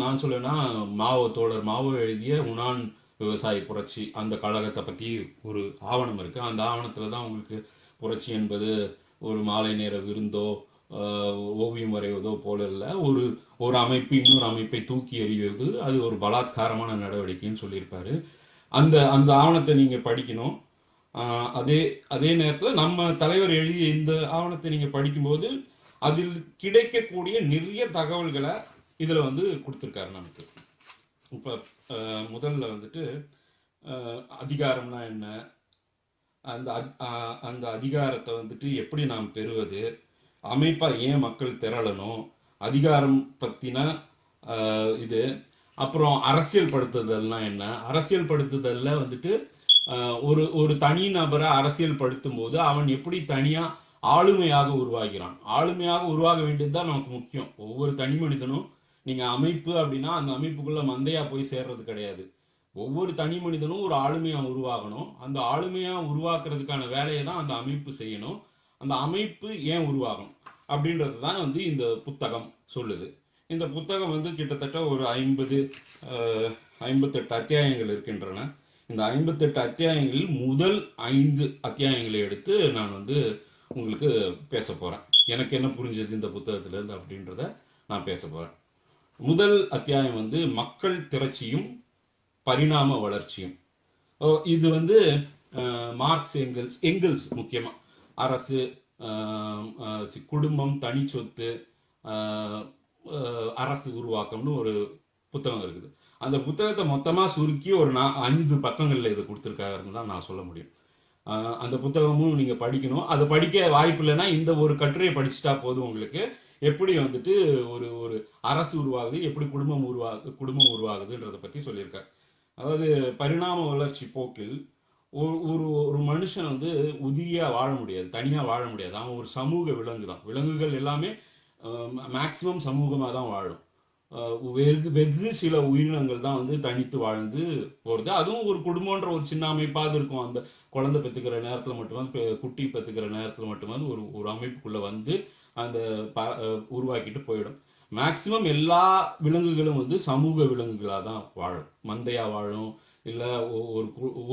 நான் சொல்லுவேன்னா, தோழர் மாவோ எழுதிய உனான் விவசாய புரட்சி அந்த கழகத்தை பற்றி ஒரு ஆவணம் இருக்குது. அந்த ஆவணத்தில் தான் உங்களுக்கு புரட்சி என்பது ஒரு மாலை நேர விருந்தோ ஓவியம் வரைவதோ போல இல்லை, ஒரு ஒரு அமைப்பு இன்னொரு அமைப்பை தூக்கி எறிவது, அது ஒரு பலாத்காரமான நடவடிக்கைன்னு சொல்லியிருப்பாரு. அந்த அந்த ஆவணத்தை நீங்கள் படிக்கணும். அதே அதே நேரத்தில் நம்ம தலைவர் எழுதிய இந்த ஆவணத்தை நீங்கள் படிக்கும்போது அதில் கிடைக்கக்கூடிய நிறைய தகவல்களை இதில் வந்து கொடுத்துருக்காரு நமக்கு. இப்போ முதல்ல வந்துட்டு அதிகாரம்னா என்ன, அந்த அந்த அதிகாரத்தை வந்துட்டு எப்படி நாம் பெறுவது, அமைப்பாக ஏன் மக்கள் திரளணும், அதிகாரம் பற்றின இது, அப்புறம் அரசியல் படுத்துதல்னா என்ன, அரசியல் படுத்துதலில் வந்துட்டு ஒரு ஒரு தனி நபரை அரசியல் படுத்தும் போது அவன் எப்படி தனியாக ஆளுமையாக உருவாகிறான். ஆளுமையாக உருவாக வேண்டியது தான் நமக்கு முக்கியம். ஒவ்வொரு தனி மனிதனும், நீங்கள் அமைப்பு அப்படின்னா அந்த அமைப்புக்குள்ளே மந்தையாக போய் சேர்றது கிடையாது. ஒவ்வொரு தனி மனிதனும் ஒரு ஆளுமையாக உருவாகணும். அந்த ஆளுமையாக உருவாக்குறதுக்கான வேலையை தான் அந்த அமைப்பு செய்யணும். அந்த அமைப்பு ஏன் உருவாகணும் அப்படின்றது தான் வந்து இந்த புத்தகம் சொல்லுது. இந்த புத்தகம் வந்து கிட்டத்தட்ட ஒரு 58 அத்தியாயங்கள் இருக்கின்றன. இந்த 58 அத்தியாயங்களில் முதல் 5 அத்தியாயங்களை எடுத்து நான் வந்து உங்களுக்கு பேச போகிறேன். எனக்கு என்ன புரிஞ்சது இந்த புத்தகத்திலேருந்து அப்படின்றத நான் பேச போகிறேன். முதல் அத்தியாயம் வந்து மக்கள் திரட்சியும் பரிணாம வளர்ச்சியும். இது வந்து மார்க்ஸ் எங்கெல்ஸ் முக்கியமாக அரசு, குடும்பம், தனி சொத்து, அரசு உருவாக்கம்னு ஒரு புத்தகம் இருக்குது. அந்த புத்தகத்தை மொத்தமாக சுருக்கி ஒரு 5 பக்கங்களில் இதை கொடுத்துருக்காருன்னு தான் நான் சொல்ல முடியும். அந்த புத்தகமும் நீங்கள் படிக்கணும். அதை படிக்க வாய்ப்பு இல்லைன்னா இந்த ஒரு கட்டுரையை படிச்சுட்டா போதும் உங்களுக்கு. எப்படி வந்துட்டு ஒரு ஒரு அரசு உருவாகுது, எப்படி குடும்பம் உருவாகுதுன்றதை பற்றி சொல்லியிருக்காரு. அதாவது பரிணாம வளர்ச்சி போக்கில் ஒரு ஒரு மனுஷன் வந்து உதிரியாக வாழ முடியாது, தனியாக வாழ முடியாது. அவன் ஒரு சமூக விலங்கு தான். விலங்குகள் எல்லாமே மேக்சிமம் சமூகமாக தான் வாழும். வெகு சில உயிரினங்கள் தான் வந்து தனித்து வாழ்ந்து போகிறது. அதுவும் ஒரு குடும்பன்ற ஒரு சின்ன அமைப்பாக இருக்கும். அந்த குழந்தை பெற்றுக்கிற நேரத்தில் மட்டுமாவது, குட்டி பெற்றுக்கிற நேரத்தில் மட்டுமாவது ஒரு ஒரு அமைப்புக்குள்ளே வந்து அந்த உருவாக்கிட்டு போயிடும். மேக்சிமம் எல்லா விலங்குகளும் வந்து சமூக விலங்குகளாக தான் வாழும். மந்தையாக வாழும், இல்லை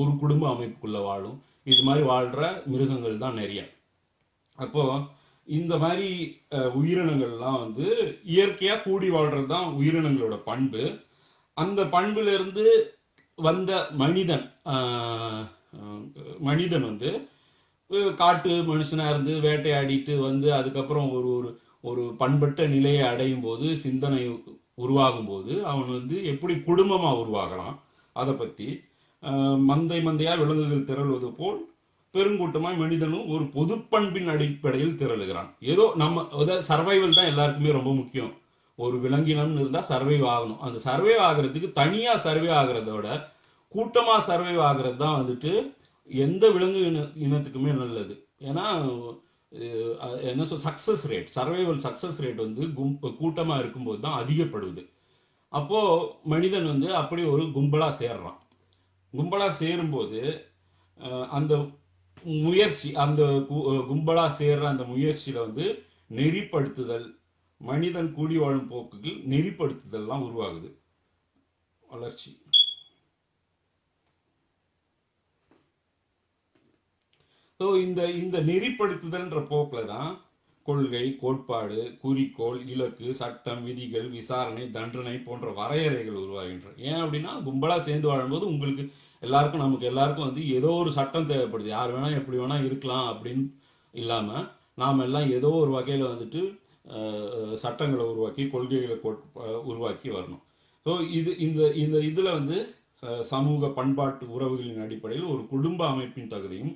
ஒரு குடும்ப அமைப்புக்குள்ளே வாழும். இது மாதிரி வாழ்கிற மிருகங்கள் தான் நிறைய. அப்போது இந்த மாதிரி உயிரினங்கள்லாம் வந்து இயற்கையாக கூடி வாழ்கிறது தான் உயிரினங்களோட பண்பு. அந்த பண்புலேருந்து வந்த மனிதன் வந்து காட்டு மனுஷனாக இருந்து வேட்டையாடிட்டு வந்து அதுக்கப்புறம் ஒரு ஒரு பண்பட்ட நிலையை அடையும் போது, சிந்தனை உருவாகும் போது அவன் வந்து எப்படி குடும்பமாக உருவாகலாம் அதை பற்றி, மந்தையாக விலங்குகள் திரள்வது போல் பெருங்கூட்டமாய் மனிதனும் ஒரு பொது பண்பின் அடிப்படையில் திரளுகிறான். ஏதோ நம்ம சர்வைவல் தான் எல்லாருக்குமே ரொம்ப முக்கியம். ஒரு விலங்கினம்னு இருந்தால் சர்வைவ் ஆகணும். அந்த சர்வைவ் ஆகிறதுக்கு தனியாக சர்வே ஆகிறதோட கூட்டமாக சர்வைவ் ஆகிறது தான் வந்துட்டு எந்த விலங்கு இனத்துக்குமே நல்லது. ஏன்னா என்ன success rate, survival success rate வந்து கூட்டமாக இருக்கும்போது தான் அதிகப்படுது. அப்போது மனிதன் வந்து அப்படி ஒரு கும்பலாக சேர்றான். கும்பலாக சேரும்போது அந்த முயற்சி, அந்த கும்பலாக சேர்ற அந்த முயற்சியில் வந்து நெறிப்படுத்துதல், மனிதன் கூடி வாழும் போக்குகள் நெறிப்படுத்துதல்லாம் உருவாகுது. வளர்ச்சி. ஸோ இந்த நெறிப்படுத்துதல்ன்ற போக்கில் தான் கொள்கை, கோட்பாடு, குறிக்கோள், இலக்கு, சட்டம், விதிகள், விசாரணை, தண்டனை போன்ற வரையறைகள் உருவாகின்றன. ஏன் அப்படின்னா கும்பலாக சேர்ந்து வாழும்போது உங்களுக்கு எல்லாருக்கும், நமக்கு எல்லாருக்கும் வந்து ஏதோ ஒரு சட்டம் தேவைப்படுது. யார் வேணால் எப்படி வேணால் இருக்கலாம் அப்படின்னு இல்லாமல் நாம் எல்லாம் ஏதோ ஒரு வகையில் வந்துட்டு சட்டங்களை உருவாக்கி, கொள்கைகளை உருவாக்கி வரணும். ஸோ இந்த இதில் வந்து சமூக பண்பாட்டு உறவுகளின் அடிப்படையில் ஒரு குடும்ப அமைப்பின் தகுதியும்,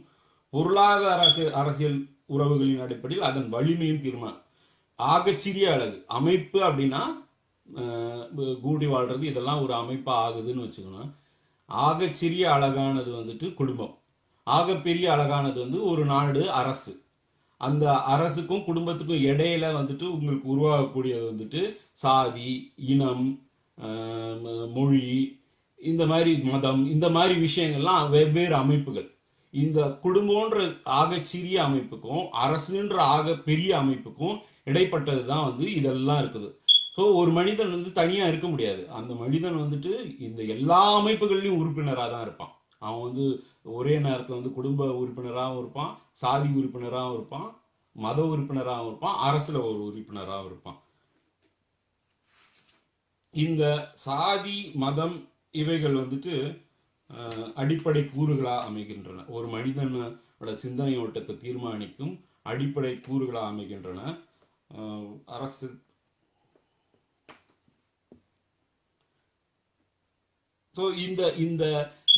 பொருளாதார அரசியல் உறவுகளின் அடிப்படையில் அதன் வலிமையும் தீர்மானம். ஆகச்சிறிய அழகு அமைப்பு அப்படின்னா கூடி வாழ்றது, இதெல்லாம் ஒரு அமைப்பாக ஆகுதுன்னு வச்சுக்கணும். ஆகச்சிறிய அழகானது வந்துட்டு குடும்பம், ஆகப்பெரிய அழகானது வந்து ஒரு நாடு, அரசு. அந்த அரசுக்கும் குடும்பத்துக்கும் இடையில வந்துட்டு உங்களுக்கு உருவாகக்கூடியது வந்துட்டு சாதி, இனம், மொழி, இந்த மாதிரி மதம், இந்த மாதிரி விஷயங்கள்லாம் வெவ்வேறு அமைப்புகள். இந்த குடும்பம்ன்ற ஆகச்சிறிய அமைப்புக்கும் அரசுன்ற ஆக பெரிய அமைப்புக்கும் இடைப்பட்டது தான் வந்து இதெல்லாம் இருக்குது. ஸோ ஒரு மனிதன் வந்து தனியாக இருக்க முடியாது. அந்த மனிதன் வந்துட்டு இந்த எல்லா அமைப்புகள்லையும் உறுப்பினராக தான் இருப்பான். அவன் வந்து ஒரே நேரத்தில் வந்து குடும்ப உறுப்பினராகவும் இருப்பான், சாதி உறுப்பினராகவும் இருப்பான், மத உறுப்பினராகவும் இருப்பான், அரசில் ஒரு உறுப்பினராகவும் இருப்பான். இந்த சாதி மதம் இவைகள் வந்துட்டு அடிப்படை கூறுகளாக அமைகின்றன. ஒரு மனிதனோட சிந்தனை ஓட்டத்தை தீர்மானிக்கும் அடிப்படை கூறுகளாக அமைகின்றன. அரசு ஸோ இந்த இந்த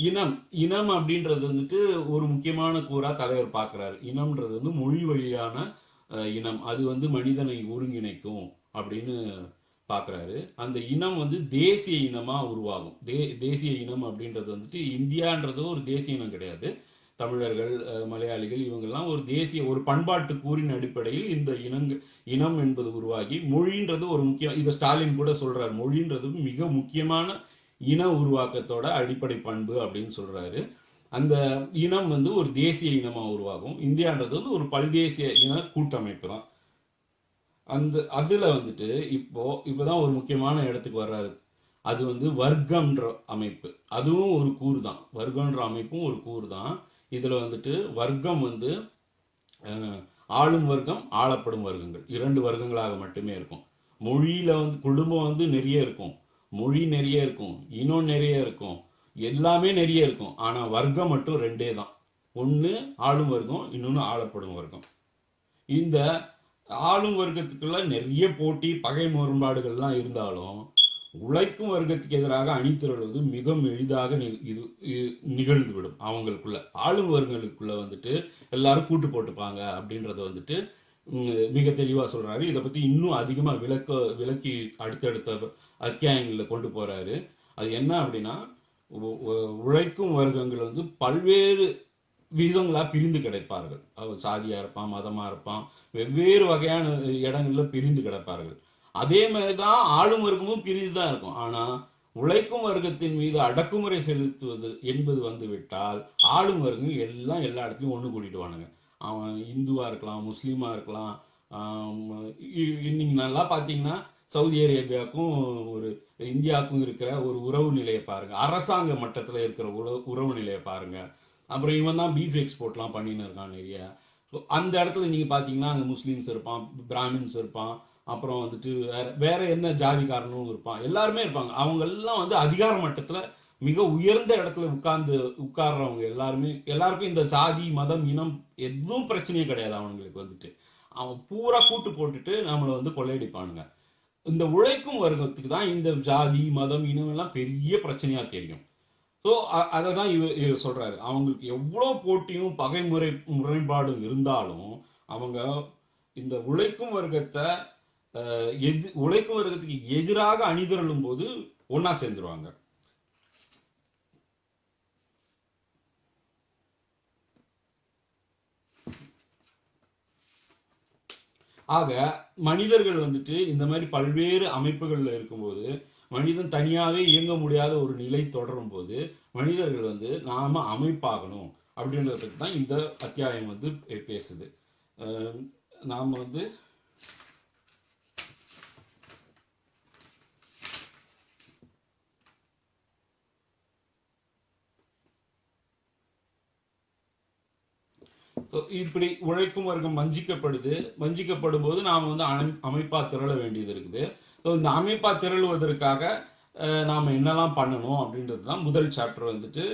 இனம் இனம் அப்படின்றது வந்துட்டு ஒரு முக்கியமான கூறா தலைவர் பார்க்குறாரு. இனம்ன்றது வந்து மொழி வழியான இனம், அது வந்து மனிதனை ஒருங்கிணைக்கும் அப்படின்னு பார்க்குறாரு. அந்த இனம் வந்து தேசிய இனமாக உருவாகும். தேசிய இனம் அப்படின்றது வந்துட்டு இந்தியான்றது ஒரு தேசிய இனம் கிடையாது. தமிழர்கள், மலையாளிகள் இவங்கெல்லாம் ஒரு தேசிய ஒரு பண்பாட்டு கூறின் அடிப்படையில் இந்த இனம் என்பது உருவாகி மொழின்றது ஒரு முக்கியம். இதை ஸ்டாலின் கூட சொல்றாரு, மொழின்றது மிக முக்கியமான இன உருவாக்கத்தோட அடிப்படை பண்பு அப்படின்னு சொல்றாரு. அந்த இனம் வந்து ஒரு தேசிய இனமாக உருவாகும். இந்தியான்றது வந்து ஒரு பல்தேசிய இன கூட்டமைப்பு தான். அதுல வந்துட்டு இப்போதான் ஒரு முக்கியமான இடத்துக்கு வர்றாரு. அது வந்து வர்க்கம்ன்ற அமைப்பு, அதுவும் ஒரு கூறு தான். வர்க்கம்ன்ற அமைப்பும் ஒரு கூறு தான். இதுல வந்துட்டு வர்க்கம் வந்து ஆளும் வர்க்கம், ஆளப்படும் வர்க்கங்கள், 2 வர்க்கங்களாக மட்டுமே இருக்கும். மொழியில வந்து குடும்பம் வந்து நிறைய இருக்கும், மொழி நிறைய இருக்கும், இனம் நிறைய இருக்கும், எல்லாமே நிறைய இருக்கும். ஆனா வர்க்கம் மட்டும் 2 தான். ஒன்று ஆளும் வர்க்கம், இன்னொன்று ஆளப்படும் வர்க்கம். இந்த ஆளும் வர்க்கத்துக்குள்ள நிறைய போட்டி, பகை முரண்பாடுகள்லாம் இருந்தாலும் உழைக்கும் வர்க்கத்துக்கு எதிராக அணிதிரள்வது மிக எளிதாக நிகழ்ந்துவிடும். அவங்களுக்குள்ள ஆளும் வர்க்கங்களுக்குள்ள வந்துட்டு எல்லாரும் கூட்டு போட்டுப்பாங்க அப்படின்றத வந்துட்டு மிக தெளிவாக சொல்றாரு. இதை பத்தி இன்னும் அதிகமாக விளக்கி அடுத்தடுத்த அத்தியாயங்களில் கொண்டு போறாரு. அது என்ன அப்படின்னா, உழைக்கும் வர்க்கங்கள் வந்து பல்வேறு விதங்களாக பிரிந்து கிடைப்பார்கள். அவர் சாதியாக இருப்பான், மதமாக இருப்பான், வெவ்வேறு வகையான இடங்களில் பிரிந்து கிடப்பார்கள். அதே மாதிரி தான் ஆளும் வர்க்கமும் பிரிந்து தான் இருக்கும். ஆனால் உழைக்கும் வர்க்கத்தின் மீது அடக்குமுறை செலுத்துவது என்பது வந்து விட்டால் ஆளும் வர்க்கம் எல்லாம் எல்லா இடத்துலையும் ஒன்று கூட்டிடுவானுங்க. அவன் இந்துவாக இருக்கலாம், முஸ்லீமாக இருக்கலாம். இன்னைக்கு நல்லா பார்த்தீங்கன்னா சவுதி அரேபியாவுக்கும் ஒரு இந்தியாவுக்கும் இருக்கிற ஒரு உறவு நிலையை பாருங்க, அரசாங்க மட்டத்தில் இருக்கிற உறவு நிலையை பாருங்க. அப்புறம் இவன் தான் பீஃப் எக்ஸ்போர்ட்லாம் பண்ணின்னு இருக்கான் நிறைய. ஸோ அந்த இடத்துல நீங்கள் பார்த்தீங்கன்னா அங்கே முஸ்லீம்ஸ் இருப்பான், பிராமின்ஸ் இருப்பான், அப்புறம் வந்துட்டு வேற என்ன ஜாதிக்காரனும் இருப்பான், எல்லாருமே இருப்பாங்க. அவங்கெல்லாம் வந்து அதிகார மட்டத்தில் மிக உயர்ந்த இடத்துல உட்கார்றவங்க எல்லாருக்கும் இந்த சாதி மதம் இனம் எதுவும் பிரச்சனையே கிடையாது. அவங்களுக்கு வந்துட்டு அவன் பூரா கூட்டு போட்டுட்டு நம்மளை வந்து கொள்ளையடிப்பானுங்க. இந்த உழைக்கும் வர்க்கத்துக்கு தான் இந்த ஜாதி மதம் இனம் எல்லாம் பெரிய பிரச்சனையா தெரியும். ஸோ அதை தான் இவர் சொல்றாரு. அவங்களுக்கு எவ்வளோ போட்டியும் பகை முரண்பாடும் இருந்தாலும் அவங்க இந்த உழைக்கும் வர்க்கத்தை உழைக்கும் வர்க்கத்துக்கு எதிராக அணிதிரளும் போது ஒன்னா சேர்ந்துருவாங்க. ஆக மனிதர்கள் வந்துட்டு இந்த மாதிரி பல்வேறு அமைப்புகள்ல இருக்கும்போது மனிதன் தனியாகவே இயங்க முடியாத ஒரு நிலை தொடரும் போது மனிதர்கள் வந்து நாம அமைப்பாகணும் அப்படின்றதுக்கு தான் இந்த அத்தியாயம் வந்து பேசுது. நாம் வந்து இப்படி உழைக்கும் வர்க்கம் வஞ்சிக்கப்படும் போது நாம் வந்து அமைப்பா திரள வேண்டியது இருக்குது. ஸோ இந்த அமைப்பா திரளுவதற்காக நாம் என்னெல்லாம் பண்ணணும் அப்படின்றது தான் முதல் சாப்டர் வந்துட்டு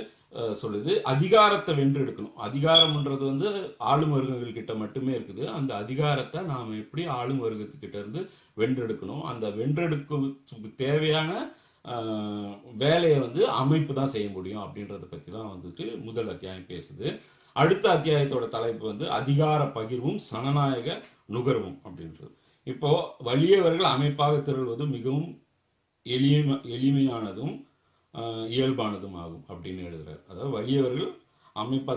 சொல்லுது. அதிகாரத்தை வென்றெடுக்கணும். அதிகாரம்ன்றது வந்து ஆளும் வர்க்கங்கள் கிட்ட மட்டுமே இருக்குது. அந்த அதிகாரத்தை நாம் எப்படி ஆளும் வர்க்கத்துக்கிட்ட இருந்து வென்றெடுக்கணும், அந்த வென்றெடுக்க தேவையான வேலையை வந்து அமைப்பு தான் செய்ய முடியும் அப்படின்றத பற்றி தான் வந்துட்டு முதல் அத்தியாயம் பேசுது. அடுத்த அத்தியாயத்தோட தலைப்பு வந்து அதிகார பகிர்வும் சனநாயக நுகர்வும் அப்படின்றது. இப்போ வலியவர்கள் அமைப்பாக திரள்வது மிகவும் எளிமையானதும் இயல்பானதும் ஆகும் அப்படின்னு எழுதுறாரு. அதாவது வலியவர்கள் அமைப்பா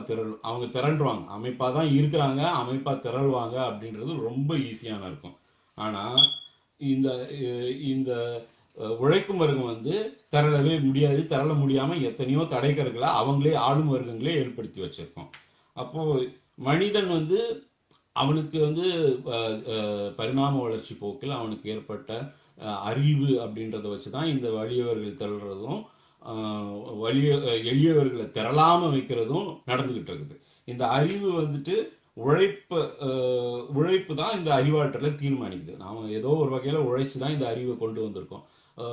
அவங்க திரண்டுவாங்க, அமைப்பா தான் இருக்கிறாங்க, அமைப்பா திரள்வாங்க அப்படின்றது ரொம்ப ஈஸியான இருக்கும். ஆனா இந்த இந்த உழைக்கும் வர்க்கம் வந்து திரளவே முடியாது. திரள முடியாம எத்தனையோ தடைகர்களை அவங்களே ஆளும் வர்க்கங்களே ஏற்படுத்தி வச்சிருக்கோம். அப்போ மனிதன் வந்து அவனுக்கு வந்து பரிணாம வளர்ச்சி போக்கில் அவனுக்கு ஏற்பட்ட அறிவு அப்படின்றத வச்சு தான் இந்த வலியவர்கள் திரள்றதும் வலிய எளியவர்களை திரளாம வைக்கிறதும் நடந்துகிட்டு இருக்குது. இந்த அறிவு வந்துட்டு உழைப்பு உழைப்பு தான் இந்த அறிவாற்றலை தீர்மானிக்குது. நாம் ஏதோ ஒரு வகையில் உழைச்சி தான் இந்த அறிவை கொண்டு வந்திருக்கோம்.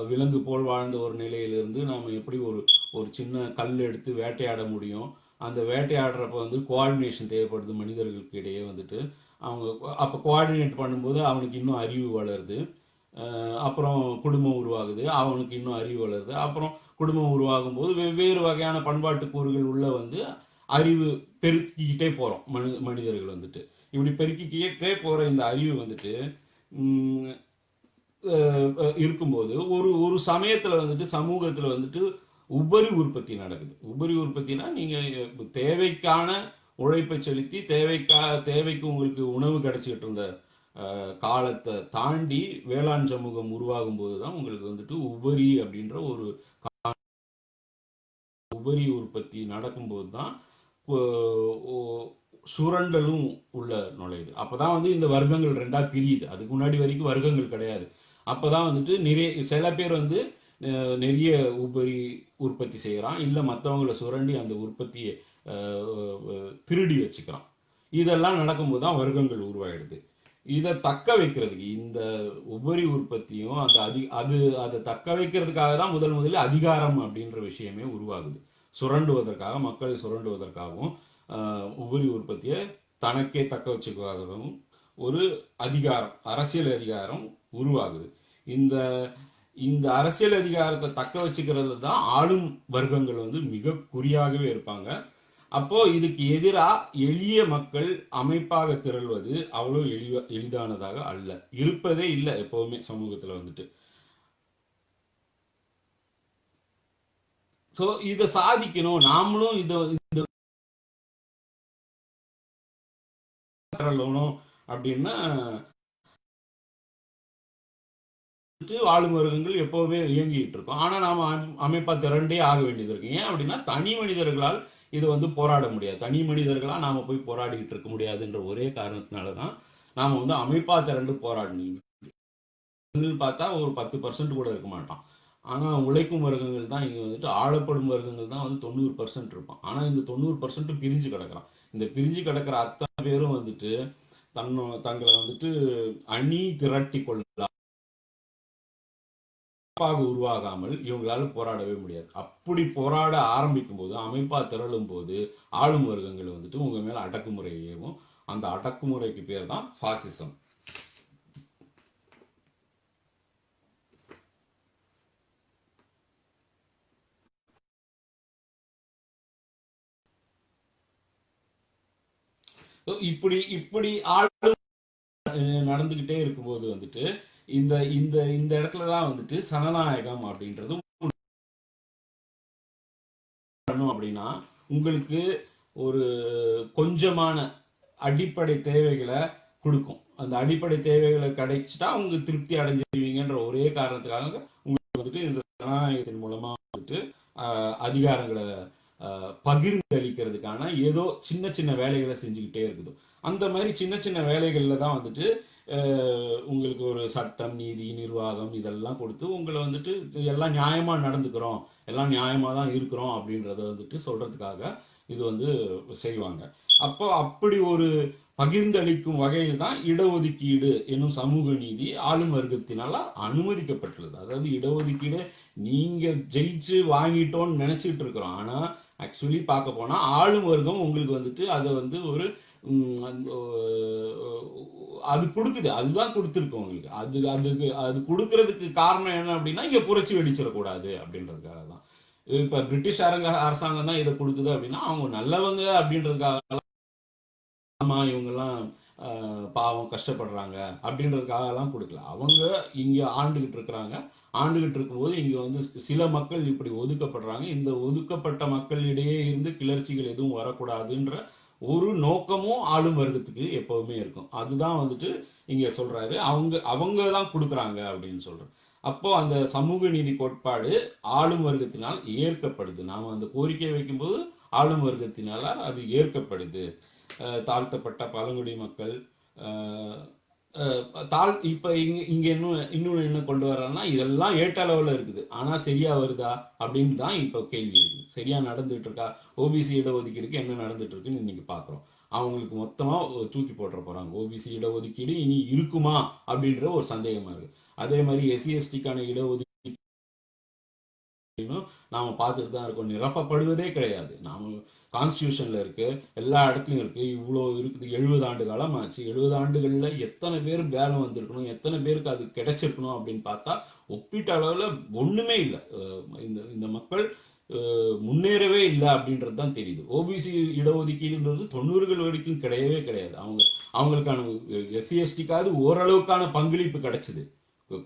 விலங்கு போல் வாழ்ந்த ஒரு நிலையிலிருந்து நாம் எப்படி ஒரு ஒரு சின்ன கல் எடுத்து வேட்டையாட முடியும். அந்த வேட்டையாடுறப்ப வந்து கோஆர்டினேஷன் தேவைப்படுது மனிதர்களுக்கு இடையே வந்துட்டு. அவங்க அப்போ கோஆர்டினேட் பண்ணும்போது அவனுக்கு இன்னும் அறிவு வளருது. அப்புறம் குடும்பம் உருவாகுது, அவனுக்கு இன்னும் அறிவு வளருது. அப்புறம் குடும்பம் உருவாகும் போது வெவ்வேறு வகையான பண்பாட்டு கூறுகள் உள்ள வந்து அறிவு பெருக்கிக்கிட்டே போகிறோம். மனிதர்கள் வந்துட்டு இப்படி பெருக்கிக்கிட்டே போகிற இந்த அறிவு வந்துட்டு இருக்கும்போது ஒரு ஒரு சமயத்தில் வந்துட்டு சமூகத்தில் வந்துட்டு உபரி உற்பத்தி நடக்குது. உபரி உற்பத்தினா நீங்கள் தேவைக்கான உழைப்பை செலுத்தி தேவைக்கு உங்களுக்கு உணவு கிடைச்சிக்கிட்டு இருந்த காலத்தை தாண்டி வேளாண் சமூகம் உருவாகும் போது தான் உங்களுக்கு வந்துட்டு உபரி அப்படின்ற ஒரு உபரி உற்பத்தி நடக்கும்போது தான் சுரண்டலும் உள்ள நுழையுது. அப்போதான் வந்து இந்த வர்க்கங்கள் ரெண்டாக பிரியுது. அதுக்கு முன்னாடி வரைக்கும் வர்க்கங்கள் கிடையாது. அப்போதான் வந்துட்டு சில பேர் வந்து நிறைய உபரி உற்பத்தி செய்கிறான், இல்லை மற்றவங்களை சுரண்டி அந்த உற்பத்தியை திருடி வச்சுக்கிறான். இதெல்லாம் நடக்கும்போது தான் வர்க்கங்கள் உருவாயிடுது. இதை தக்க வைக்கிறதுக்கு இந்த உபரி உற்பத்தியும் அதை தக்க வைக்கிறதுக்காக தான் முதலில் அதிகாரம் அப்படின்ற விஷயமே உருவாகுது. சுரண்டுவதற்காக, மக்களை சுரண்டுவதற்காகவும் உபரி உற்பத்தியை தனக்கே தக்க வச்சுக்காகவும் ஒரு அதிகாரம், அரசியல் அதிகாரம் உருவாகுது. இந்த இந்த அரசியல் அதிகாரத்தை தக்க வச்சுக்கிறது தான் ஆளும் வர்க்கங்கள் வந்து மிக குறியாகவே இருப்பாங்க. அப்போ இதுக்கு எதிராக எளிய மக்கள் அமைப்பாக திரள்வது அவ்வளோ எளிதானதாக அல்ல, இருப்பதே இல்லை எப்பவுமே சமூகத்தில் வந்துட்டு. ஸோ இதை சாதிக்கணும், நாமளும் இதை திரளணும் அப்படின்னா ஆளும் வர்க்கங்கள் எப்பவுமே இயங்கிட்டு இருக்கும். ஆனா நாம அமைப்பா திரண்டே ஆக வேண்டியது இருக்கு. ஏன் அப்படின்னா தனி மனிதர்களால் இது வந்து போராட முடியாது. தனி மனிதர்களா நாம போய் போராடிக்கிட்டு இருக்க முடியாதுன்ற ஒரே காரணத்தினாலதான் நாம வந்து அமைப்பா திரண்டு போராடணும். பார்த்தா ஒரு 10% கூட இருக்க மாட்டான். ஆனா உழைக்கும் வர்க்கங்கள் தான் இங்க வந்துட்டு, ஆளப்படும் வர்க்கங்கள் தான் வந்து 90% இருப்பான். ஆனா இந்த 90% பிரிஞ்சு கிடக்குறான். இந்த பிரிஞ்சு கிடக்கிற அத்தனை பேரும் வந்துட்டு தங்களை வந்துட்டு அணி திரட்டி கொள்ள உருவாகாமல் இவங்களால போராடவே முடியாது. அப்படி போராட ஆரம்பிக்கும் போது, அமைப்பா திரளும் போது ஆளும் வர்க்கங்கள் வந்துட்டு உங்க மேல அடக்குமுறையவும், அந்த அடக்குமுறைக்கு பேர் தான் பாசிசம். இப்படி இப்படி ஆளும் நடந்துகிட்டே இருக்கும்போது வந்துட்டு இந்த இந்த இந்த இடத்துலதான் வந்துட்டு சனநாயகம் அப்படின்றது அப்படின்னா உங்களுக்கு ஒரு கொஞ்சமான அடிப்படை தேவைகளை கொடுக்கும். அந்த அடிப்படை தேவைகளை கிடைச்சிட்டா உங்களுக்கு திருப்தி அடைஞ்சிருவீங்கன்ற ஒரே காரணத்துக்காக உங்களுக்கு வந்துட்டு இந்த ஜனநாயகத்தின் மூலமா வந்துட்டு அதிகாரங்களை பகிர்ந்து அளிக்கிறதுக்கான ஏதோ சின்ன சின்ன வேலைகளை செஞ்சுக்கிட்டே இருக்குது. அந்த மாதிரி சின்ன சின்ன வேலைகள்ல தான் வந்துட்டு உங்களுக்கு ஒரு சட்டம், நீதி, நிர்வாகம் இதெல்லாம் கொடுத்து உங்களை வந்துட்டு எல்லாம் நியாயமா நடந்துக்கிறோம், எல்லாம் நியாயமா தான் இருக்கிறோம் அப்படின்றத வந்துட்டு சொல்றதுக்காக இது வந்து செய்வாங்க. அப்போ அப்படி ஒரு பகிர்ந்தளிக்கும் வகையில் தான் இடஒதுக்கீடு என்னும் சமூக நீதி ஆளும் வர்க்கத்தினால அனுமதிக்கப்பட்டுள்ளது. அதாவது இடஒதுக்கீடு நீங்க ஜெயிச்சு வாங்கிட்டோன்னு நினைச்சிட்டு இருக்கிறோம். ஆனா ஆக்சுவலி பார்க்க போனா ஆளும் வர்க்கம் உங்களுக்கு வந்துட்டு அதை வந்து ஒரு அது கொடுக்குது, அதுதான் கொடுத்துருக்கு உங்களுக்கு. அது கொடுக்கறதுக்கு காரணம் என்ன அப்படின்னா இங்க புரட்சி வெடிச்சிடக்கூடாது அப்படின்றதுக்காக தான். இப்ப பிரிட்டிஷ் அரசாங்கம் தான் இதை கொடுக்குது அப்படின்னா அவங்க நல்லவங்க அப்படின்றதுக்காக, ஆமா இவங்கெல்லாம் பாவம் கஷ்டப்படுறாங்க அப்படின்றதுக்காகலாம் கொடுக்கல. அவங்க இங்க ஆண்டுகிட்டு இருக்கிறாங்க. ஆண்டுகிட்டு இருக்கும்போது இங்க வந்து சில மக்கள் இப்படி ஒதுக்கப்படுறாங்க. இந்த ஒதுக்கப்பட்ட மக்களிடையே இருந்து கிளர்ச்சிகள் எதுவும் வரக்கூடாதுன்ற ஒரு நோக்கமும் ஆளும் வர்க்கத்துக்கு எப்பவுமே இருக்கும். அதுதான் வந்துட்டு இங்க சொல்றாரு, அவங்க தான் கொடுக்குறாங்க அப்படின்னு சொல்றேன். அப்போ அந்த சமூக நீதி கோட்பாடு ஆளும் வர்க்கத்தினால் ஏற்கப்படுது. நாம அந்த கோரிக்கை வைக்கும்போது ஆளும் வர்க்கத்தினால அது ஏற்கப்படுது. தாழ்த்தப்பட்ட பழங்குடி மக்கள், இப்ப இங்க இன்னொன்னு என்ன கொண்டு வர்றாங்கன்னா, இதெல்லாம் ஏட்ட அளவுல இருக்குது. ஆனா சரியா வருதா அப்படின்னு தான் இப்ப கேள்வி இருக்குது. சரியா நடந்துட்டு இருக்கா? ஓபிசி இடஒதுக்கீடுக்கு என்ன நடந்துட்டு இருக்குன்னு இன்னைக்கு பாக்குறோம். அவங்களுக்கு மொத்தமா தூக்கி போட்டுற போறாங்க. ஓபிசி இடஒதுக்கீடு இனி இருக்குமா அப்படின்ற ஒரு சந்தேகமா இருக்கு. அதே மாதிரி எஸ்சி எஸ்டிக்கான இடஒதுக்கீடு நாம பார்த்துட்டு தான் இருக்கோம். நிரப்பப்படுவதே கிடையாது. நாம கான்ஸ்டியூஷன்ல இருக்கு, எல்லா இடத்துலயும் இருக்கு. இவ்வளோ இருக்குது. 70 ஆண்டு காலம் ஆச்சு. 70 ஆண்டுகள்ல எத்தனை பேர் பேலம் வந்திருக்கணும், எத்தனை பேருக்கு அது கிடைச்சிருக்கணும் அப்படின்னு பார்த்தா ஒப்பீட்டு அளவுல ஒண்ணுமே இல்லை. இந்த இந்த மக்கள் முன்னேறவே இல்லை அப்படின்றது தான் தெரியுது. ஓபிசி இடஒதுக்கீடுன்றது 90கள் வரைக்கும் கிடையவே கிடையாது. அவங்களுக்கான எஸ்சி எஸ்டிக்காவது ஓரளவுக்கான பங்களிப்பு கிடைச்சது.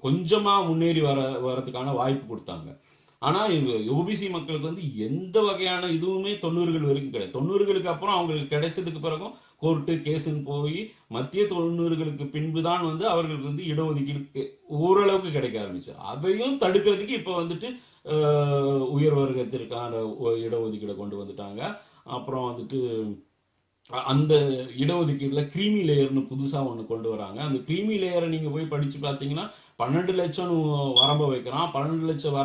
கொஞ்சமா முன்னேறி வரதுக்கான வாய்ப்பு கொடுத்தாங்க. ஆனா ஓபிசி மக்களுக்கு வந்து எந்த வகையான இதுவுமே 90கள் வரைக்கும் கிடையாது. 90களுக்கு அப்புறம் அவங்களுக்கு கிடைச்சதுக்கு பிறகும் கோர்ட்டு கேஸுன்னு போய் மத்திய 90களுக்கு பின்புதான் வந்து அவர்களுக்கு வந்து இடஒதுக்கீடு ஓரளவுக்கு கிடைக்க ஆரம்பிச்சு. அதையும் தடுக்கிறதுக்கு இப்ப வந்துட்டு உயர் வர்க்கத்திற்கான இடஒதுக்கீடை கொண்டு வந்துட்டாங்க. அப்புறம் வந்துட்டு அந்த இடஒதுக்கீடுல கிரீமி லேயர்னு புதுசா ஒண்ணு கொண்டு வராங்க. அந்த கிரீமி லேயரை நீங்க போய் படிச்சு பார்த்தீங்கன்னா 12 லட்சம் வரம்பு வைக்கிறான். 12 லட்சம்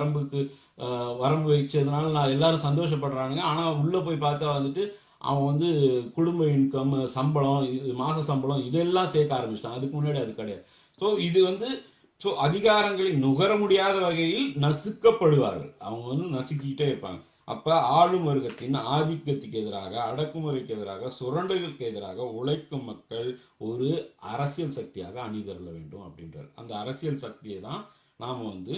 வரம்பு வச்சதுனால நான் எல்லாரும் சந்தோஷப்படுறாங்க. ஆனா உள்ள போய் பார்த்தா வந்துட்டு அவன் வந்து குடும்ப இன்கம், சம்பளம், மாச சம்பளம் இதெல்லாம் சேர்க்க ஆரம்பிச்சிட்டான். அதுக்கு முன்னாடி அது கிடையாது. ஸோ இது வந்து அதிகாரங்களை நுகர முடியாத வகையில் நசுக்கப்படுவார்கள். அவங்க வந்து நசுக்கிட்டே இருப்பாங்க. அப்ப ஆளும் வர்க்கத்தின் ஆதிக்கத்துக்கு எதிராக, அடக்குமுறைக்கு எதிராக, சுரண்டலுக்கு எதிராக உழைக்கும் மக்கள் ஒரு அரசியல் சக்தியாக அணிதிரள வேண்டும் அப்படின்றார். அந்த அரசியல் சக்தியை தான் நாம வந்து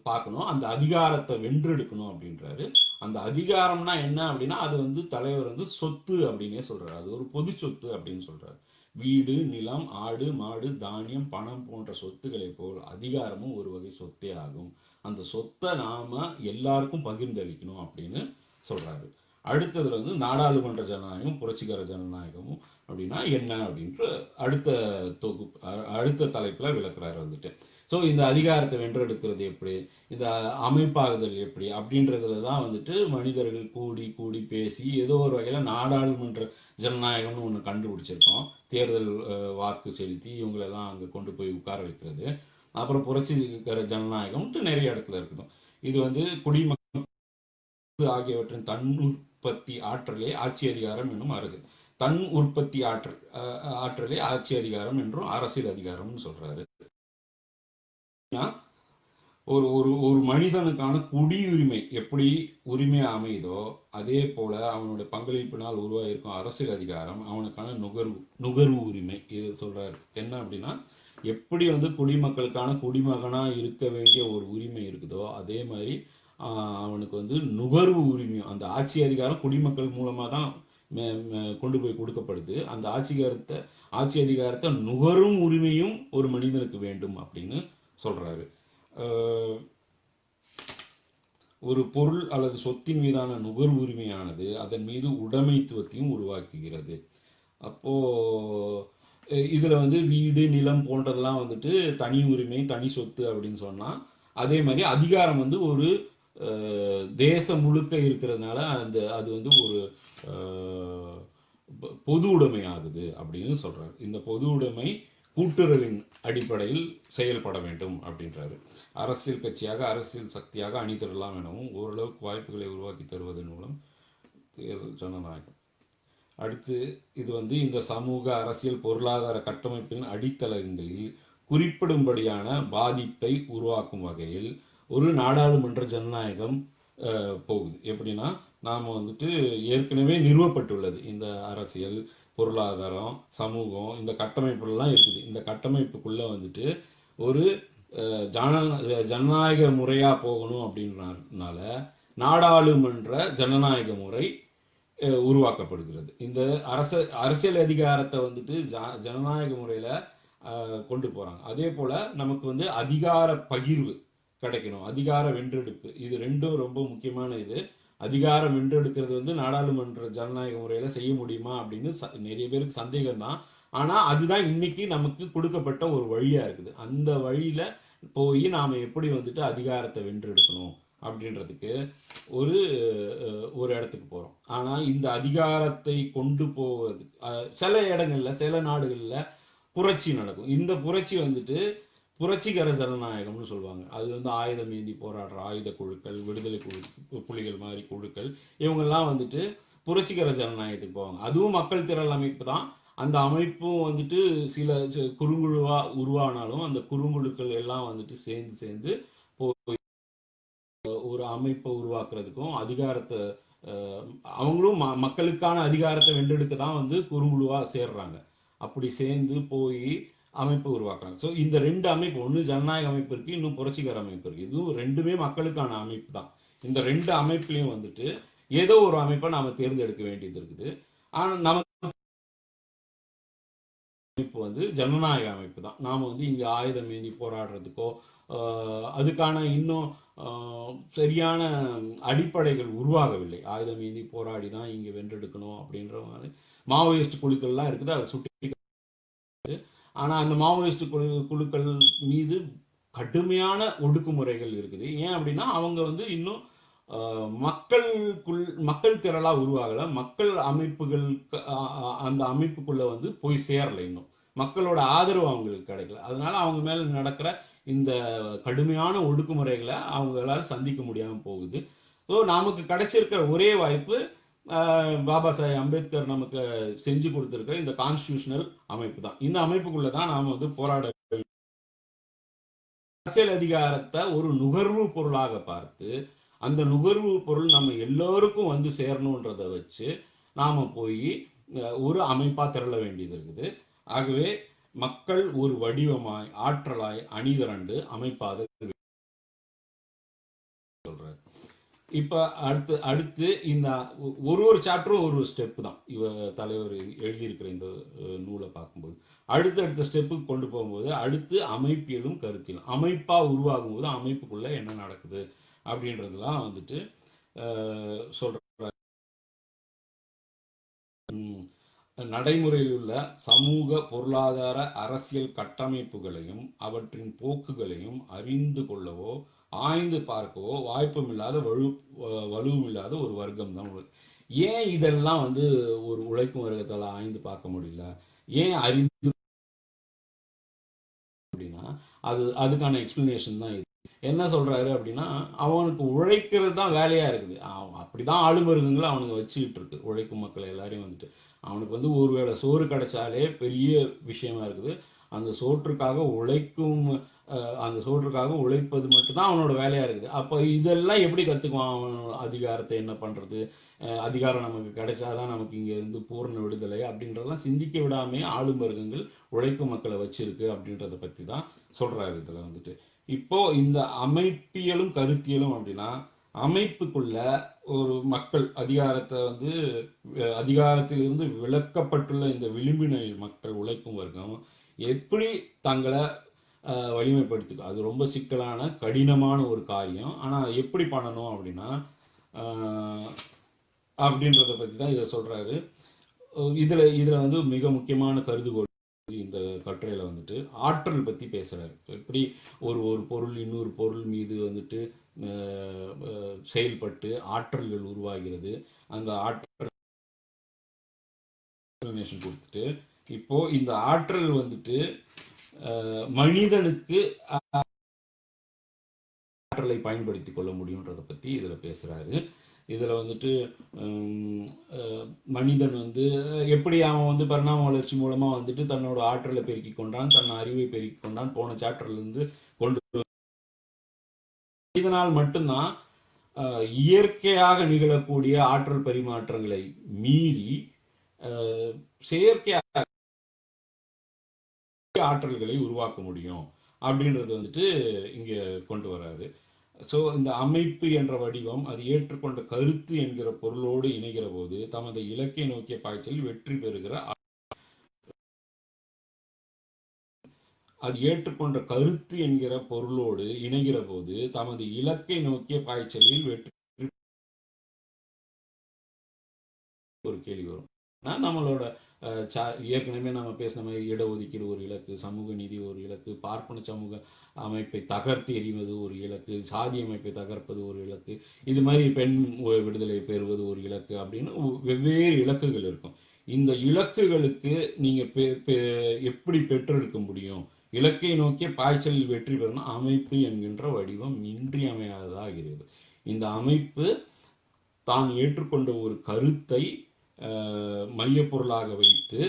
பார்க்கணும். அந்த அதிகாரத்தை வென்றெடுக்கணும் அப்படின்றாரு. அந்த அதிகாரம்னா என்ன அப்படின்னா அது வந்து தலைவர் வந்து சொத்து அப்படின்னே சொல்றாரு. அது ஒரு பொது சொத்து அப்படின்னு சொல்றாரு. வீடு, நிலம், ஆடு, மாடு, தானியம், பணம் போன்ற சொத்துக்களை போல் அதிகாரமும் ஒரு வகை சொத்தே ஆகும். அந்த சொத்தை நாம எல்லாருக்கும் பகிர்ந்தளிக்கணும் அப்படின்னு சொல்றாரு. அடுத்ததுல வந்து நாடாளுமன்ற ஜனநாயகம், புரட்சிகர ஜனநாயகமும் அப்படின்னா என்ன அப்படின்ற அடுத்த தலைப்புல விளக்குறாரு வந்துட்டு. ஸோ இந்த அதிகாரத்தை வென்றெடுக்கிறது எப்படி, இந்த அமைப்பாகுதல் எப்படி அப்படின்றதுல தான் வந்துட்டு மனிதர்கள் கூடி கூடி பேசி ஏதோ ஒரு வகையில் நாடாளுமன்ற ஜனநாயகம்னு ஒன்று கண்டுபிடிச்சிருக்கோம். தேர்தல் வாக்கு செலுத்தி இவங்களெல்லாம் அங்கே கொண்டு போய் உட்கார வைக்கிறது. அப்புறம் புரட்சிகர ஜனநாயகம்ட்டு நிறைய இடத்துல இருக்கணும். இது வந்து குடிமக்கள் ஆகியவற்றின் தன் உற்பத்தி ஆற்றலே ஆட்சி அதிகாரம் என்னும் அரசியல், தன் உற்பத்தி ஆற்றலே ஆட்சி அதிகாரம் என்றும் அரசியல் அதிகாரம்னு சொல்றாரு. ஒரு ஒரு ஒரு மனிதனுக்கான குடியுரிமை எப்படி உரிமை அமையுதோ அதே போல அவனுடைய பங்களிப்பினால் உருவாகிருக்கும் அரசியல் அதிகாரம் அவனுக்கான நுகர்வு உரிமை. இது சொல்றாரு. என்ன அப்படின்னா எப்படி வந்து குடிமக்களுக்கான குடிமகனா இருக்க வேண்டிய ஒரு உரிமை இருக்குதோ அதே மாதிரி அவனுக்கு வந்து நுகர்வு உரிமையும் அந்த ஆட்சி அதிகாரம் குடிமக்கள் மூலமா தான் கொண்டு போய் கொடுக்கப்படுது. அந்த ஆட்சி அதிகாரத்தை நுகரும் உரிமையும் ஒரு மனிதனுக்கு வேண்டும் அப்படின்னு சொல்றாரு. ஒரு பொருள் அல்லது சொத்தின் மீதான நுகர்வு உரிமையானது அதன் மீது உடைமைத்துவத்தையும் உருவாக்குகிறது. அப்போ இதுல வந்து வீடு, நிலம் போன்றதெல்லாம் வந்துட்டு தனி உரிமை, தனி சொத்து அப்படின்னு சொன்னா, அதே மாதிரி அதிகாரம் வந்து ஒரு தேசம் முழுக்க இருக்கிறதுனால அது வந்து ஒரு பொது உடைமை ஆகுது அப்படின்னு சொல்றாரு. இந்த பொது உடைமை கூட்டுறவின் அடிப்படையில் செயல்பட வேண்டும் அப்படின்றாரு. அரசியல் கட்சியாக, அரசியல் சக்தியாக அணிதிரலாம் எனவும் ஓரளவுக்கு வாய்ப்புகளை உருவாக்கி தருவதன் மூலம் தேர்தல் ஜனநாயகம். அடுத்து இது வந்து இந்த சமூக, அரசியல், பொருளாதார கட்டமைப்பின் அடித்தளங்களில் குறிப்பிடும்படியான பாதிப்பை உருவாக்கும் வகையில் ஒரு நாடாளுமன்ற ஜனநாயகம் போகுது. எப்படின்னா நாம் வந்துட்டு ஏற்கனவே நிறுவப்பட்டுள்ளது இந்த அரசியல், பொருளாதாரம், சமூகம், இந்த கட்டமைப்புலாம் இருக்குது. இந்த கட்டமைப்புக்குள்ளே வந்துட்டு ஒரு ஜனநாயக முறையாக போகணும் அப்படின்றனால நாடாளுமன்ற ஜனநாயக முறை உருவாக்கப்படுகிறது. இந்த அரசியல் அதிகாரத்தை வந்துட்டு ஜனநாயக முறையில் கொண்டு போகிறாங்க. அதே போல் நமக்கு வந்து அதிகார பகிர்வு கிடைக்கணும், அதிகார வென்றெடுப்பு, இது ரெண்டும் ரொம்ப முக்கியமான இது. அதிகாரம் வென்றெடுக்கிறது வந்து நாடாளுமன்ற ஜனநாயக முறையில் செய்ய முடியுமா அப்படின்னு நிறைய பேருக்கு சந்தேகம் தான். ஆனால் அதுதான் இன்னைக்கு நமக்கு கொடுக்கப்பட்ட ஒரு வழியாக இருக்குது. அந்த வழியில் போய் நாம் எப்படி வந்துட்டு அதிகாரத்தை வென்றெடுக்கணும் அப்படின்றதுக்கு ஒரு ஒரு இடத்துக்கு போகிறோம். ஆனால் இந்த அதிகாரத்தை கொண்டு போவது சில இடங்களில் சில நாடுகளில் புரட்சி நடக்கும். இந்த புரட்சி வந்துட்டு புரட்சிகர ஜனநாயகம்னு சொல்லுவாங்க. அது வந்து ஆயுதம் ஏந்தி போராடுற ஆயுத குழுக்கள், விடுதலை புலிகள் மாதிரி குழுக்கள், இவங்கெல்லாம் வந்துட்டு புரட்சிகர ஜனநாயகத்துக்கு போவாங்க. அதுவும் மக்கள் திரள் அமைப்பு தான். அந்த அமைப்பும் வந்துட்டு சில குறுங்குழுவா உருவானாலும் அந்த குறுங்குழுக்கள் எல்லாம் வந்துட்டு சேர்ந்து சேர்ந்து ஒரு அமைப்பை உருவாக்குறதுக்கும் அதிகாரத்தை அவங்களும் மக்களுக்கான அதிகாரத்தை வென்றெடுக்க தான் வந்து குறுங்குழுவாக சேர்றாங்க. அப்படி சேர்ந்து போய் அமைப்பு உருவாக்குறாங்க. ஸோ இந்த ரெண்டு அமைப்பு, ஒன்று ஜனநாயக அமைப்பு இருக்குது, இன்னும் புரட்சிகர அமைப்பு இருக்குது. இதுவும் ரெண்டுமே மக்களுக்கான அமைப்பு தான். இந்த ரெண்டு அமைப்புலையும் வந்துட்டு ஏதோ ஒரு அமைப்பை நாம் தேர்ந்தெடுக்க வேண்டியது இருக்குது. ஆனால் நமக்கு அமைப்பு வந்து ஜனநாயக அமைப்பு தான். நாம் வந்து இங்கே ஆயுதம் ஏந்தி போராடுறதுக்கோ அதுக்கான இன்னும் சரியான அடிப்படைகள் உருவாகவில்லை. ஆயுதம் ஏந்தி போராடி தான் இங்கே வென்றெடுக்கணும் அப்படின்ற மாதிரி மாவோயிஸ்ட் குழுக்கள்லாம் இருக்குது. அதை சுட்டி, ஆனால் அந்த மாவோயிஸ்ட் குழுக்கள் மீது கடுமையான ஒடுக்குமுறைகள் இருக்குது. ஏன் அப்படின்னா அவங்க வந்து இன்னும் மக்கள் திரளாக உருவாகலை. மக்கள் அமைப்புகள் அந்த அமைப்புக்குள்ளே வந்து போய் சேரலை. இன்னும் மக்களோட ஆதரவு அவங்களுக்கு கிடைக்கல. அதனால அவங்க மேலே நடக்கிற இந்த கடுமையான ஒடுக்குமுறைகளை அவங்களால சந்திக்க முடியாமல் போகுது. ஸோ நமக்கு கிடைச்சிருக்கிற ஒரே வாய்ப்பு பாபா சாஹேப் அம்பேத்கர் நமக்கு செஞ்சு கொடுத்துருக்கிற இந்த கான்ஸ்டியூஷனல் அமைப்பு தான். இந்த அமைப்புக்குள்ளே தான் நாம் வந்து போராட அரசியல் அதிகாரத்தை ஒரு நுகர்வு பொருளாக பார்த்து அந்த நுகர்வு பொருள் நம்ம எல்லோருக்கும் வந்து சேரணுன்றதை வச்சு நாம் போய் ஒரு அமைப்பாக திரள வேண்டியது இருக்குது. ஆகவே மக்கள் ஒரு வடிவமாய் ஆற்றலாய் அணிதிரண்டு அமைப்பாக சொல்றாரு. இப்போ அடுத்து இந்த ஒரு சாப்டரும் ஒரு ஸ்டெப்பு தான். தலைவர் எழுதியிருக்கிற இந்த நூலை பார்க்கும்போது அடுத்த ஸ்டெப்புக்கு கொண்டு போகும்போது அடுத்து அமைப்பியலும் கருத்தியலும் அமைப்பாக உருவாகும் போது அமைப்புக்குள்ளே என்ன நடக்குது அப்படின்றதுலாம் வந்துட்டு சொல்ற நடைமுறையில் உள்ள சமூக பொருளாதார அரசியல் கட்டமைப்புகளையும் அவற்றின் போக்குகளையும் அறிந்து கொள்ளவோ ஆய்ந்து பார்க்கவோ வாய்ப்பும் இல்லாத வலுவும் இல்லாத ஒரு வர்க்கம் தான். ஏன் இதெல்லாம் வந்து ஒரு உழைக்கும் வர்க்கத்தால் ஆய்ந்து பார்க்க முடியல, ஏன் அறிந்து அப்படின்னா அதுக்கான எக்ஸ்பிளனேஷன் தான் இது. என்ன சொல்றாரு அப்படின்னா, அவனுக்கு உழைக்கிறது தான் வேலையா இருக்குது. அப்படிதான் ஆளுமருகங்களை அவனுங்க வச்சுக்கிட்டு இருக்கு. உழைக்கும் மக்களை எல்லாரையும் வந்துட்டு அவனுக்கு வந்து ஒருவேளை சோறு கிடைச்சாலே பெரிய விஷயமா இருக்குது. அந்த சோற்றுக்காக உழைப்பது மட்டும்தான் அவனோட வேலையா இருக்குது. அப்போ இதெல்லாம் எப்படி கற்றுக்குவான்? அவன் அதிகாரத்தை என்ன பண்ணுறது, அதிகாரம் நமக்கு கிடைச்சாதான் நமக்கு இங்கே இருந்து பூர்ண விடுதலை அப்படின்றதெல்லாம் சிந்திக்க விடாமே ஆளும் வர்க்கங்கள் உழைக்கும் மக்களை வச்சிருக்கு அப்படின்றத பற்றி தான் சொல்கிறாரு இதில் வந்துட்டு. இப்போ இந்த அமைப்பியலும் கருத்தியலும் அப்படின்னா அமைப்புக்குள்ள ஒரு மக்கள் அதிகாரத்தை வந்து அதிகாரத்திலிருந்து விலக்கப்பட்டுள்ள இந்த விளிம்பின மக்கள் உழைக்கும் வர்க்கம் எப்படி தங்களை வலிமைப்படுத்திக்கும். அது ரொம்ப சிக்கலான கடினமான ஒரு காரியம். ஆனால் எப்படி பண்ணணும் அப்படின்னா அப்படின்றத பற்றி தான் இதை சொல்கிறாரு. இதில் வந்து மிக முக்கியமான கருதுகோள் இந்த கட்டுரையில் வந்துட்டு ஆற்றல் பற்றி பேசுகிறாரு. எப்படி ஒரு பொருள் இன்னொரு பொருள் மீது வந்துட்டு செயல்பட்டு ஆற்றல்கள் உருவாகிறது. அந்த ஆற்றல் கொடுத்துட்டு இப்போ இந்த ஆற்றல் வந்துட்டு மனிதனுக்கு ஆற்றலை பயன்படுத்தி கொள்ள முடியுன்றதை பற்றி இதில் பேசுகிறாரு. இதில் வந்துட்டு மனிதன் வந்து எப்படி அவன் வந்து பரிணாம வளர்ச்சி மூலமாக வந்துட்டு தன்னோட ஆற்றலை பெருக்கி கொண்டான், தன் அறிவை பெருக்கி கொண்டான், போன சாப்டர்லேருந்து கொண்டு இதனால் மட்டும்தான் இயற்கையாக நிகழக்கூடிய ஆற்றல் பரிமாற்றங்களை மீறி செயற்கையாக ஆற்றல்களை உருவாக்க முடியும் அப்படின்றது வந்துட்டு இங்கே கொண்டு வராரு. ஸோ இந்த அமைப்பு என்ற வடிவம் அது ஏற்றுக்கொண்ட கருத்து என்கிற பொருளோடு இணைகிற போது தமது இலக்கை நோக்கிய பாய்ச்சலில் வெற்றி பெறுகிற அது ஏற்றுக்கொண்ட கருத்து என்கிற பொருளோடு இணைகிற போது தமது இலக்கை நோக்கிய பாய்ச்சலில் வெற்றி ஒரு கேள்வி வரும். நம்மளோட ஏற்கனவே நம்ம பேசின மாதிரி இடஒதுக்கீடு ஒரு இலக்கு, சமூக நீதி ஒரு இலக்கு, பார்ப்பன சமூக அமைப்பை தகர்த்து எறிவது ஒரு இலக்கு, சாதி அமைப்பை தகர்ப்பது ஒரு இலக்கு, இது மாதிரி பெண் விடுதலை பெறுவது ஒரு இலக்கு அப்படின்னு வெவ்வேறு இலக்குகள் இருக்கும். இந்த இலக்குகளுக்கு நீங்கள் எப்படி பெற்றெடுக்க முடியும்? இலக்கை நோக்கிய பாய்ச்சலில் வெற்றி பெறணும். அமைப்பு என்கின்ற வடிவம் இன்றியமையாததாகிறது. இந்த அமைப்பு தான் ஏற்றுக்கொண்ட ஒரு கருத்தை மையப்பொருளாக வைத்து